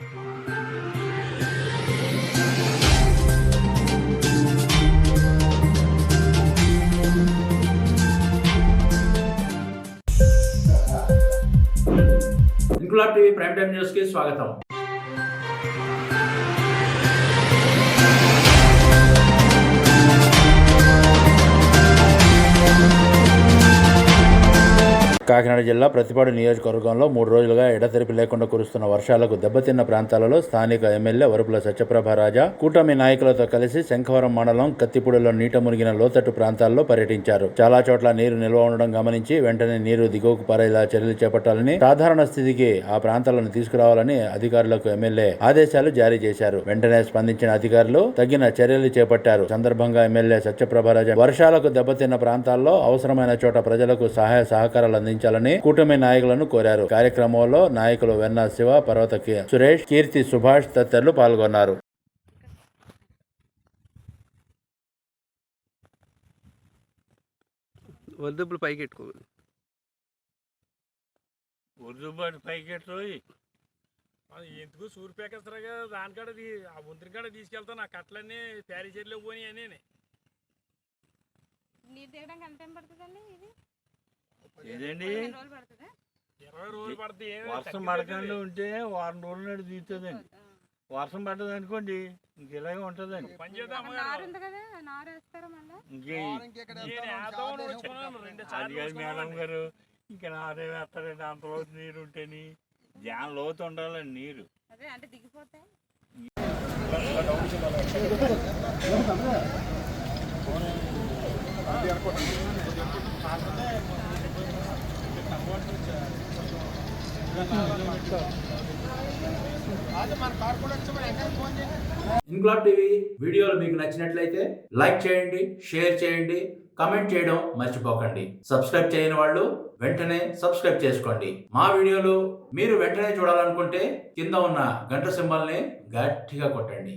Inquilab TV prime time news కి స్వాగతం. కాకినాడ జిల్లా ప్రతిపాడు నియోజకవర్గంలో 3 రోజులుగా ఎడతెరిపి లేకుండా కురుస్తున్న వర్షాలకు దెబ్బతిన్న ప్రాంతాలలో స్థానిక ఎమ్మెల్యే వరుపుల సత్యప్రభరాజా కూటమి నాయకులతో కలిసి శంఖవరం మండలం కత్తిపూడిలో నీట మునిగిన లోతట్టు ప్రాంతాల్లో పర్యటించారు. చాలా చోట్ల నీరు నిల్వ ఉండడం గమనించి వెంటనే నీరు దిగువకు పారేలా చర్యలు చేపట్టాలని, సాధారణ స్థితికి ఆ ప్రాంతాలను తీసుకురావాలని అధికారులకు ఎమ్మెల్యే ఆదేశాలు జారీ చేశారు. వెంటనే స్పందించిన అధికారులు తగిన చర్యలు చేపట్టారు. సందర్భంగా ఎమ్మెల్యే సత్యప్రభరాజా వర్షాలకు దెబ్బతిన్న ప్రాంతాల్లో అవసరమైన చోట ప్రజలకు సహాయ సహకారాలు అందించాలని కూటమి నాయకులను కోరారు. కార్యక్రమంలో నాయకులు వెన్న శివ, పర్వత సురేష్, కీర్తి సుభాష్ తదితరులు పాల్గొన్నారు. ఎందుకు సూర్ ప్యాకేస్తారా దానికాడ ఆ వంతుని కాడ తీసుకెళ్తా నా కట్టలన్నీ ప్యారీ చెట్లు పోని అని నీరు దిగడానికి ఎంత టైం పడుతుందండి? ఇదేంటి 20 రోజులు పడుతుంది. వర్షం పడకుండా ఉంటే వారం రోజుల నాడు దిగుతుందండి. వర్షం పడ్డది అనుకోండి ఇంక ఇలాగే ఉంటదండి. అది కాదు మేడం గారు, ఇంకా నారే వేస్తారండి. అంత లోతు నీరు ఉంటేని జాన్ లోతు ఉండాలండి నీరు. ఇంక్లాబ్ టీవీ వీడియోలు మీకు నచ్చినట్లయితే లైక్ చేయండి, షేర్ చేయండి, కామెంట్ చేయడం మర్చిపోకండి. సబ్స్క్రైబ్ చేయని వాళ్ళు వెంటనే సబ్స్క్రైబ్ చేసుకోండి. మా వీడియోలు మీరు వెంటనే చూడాలనుకుంటే కింద ఉన్న గంట సింబల్ని గట్టిగా కొట్టండి.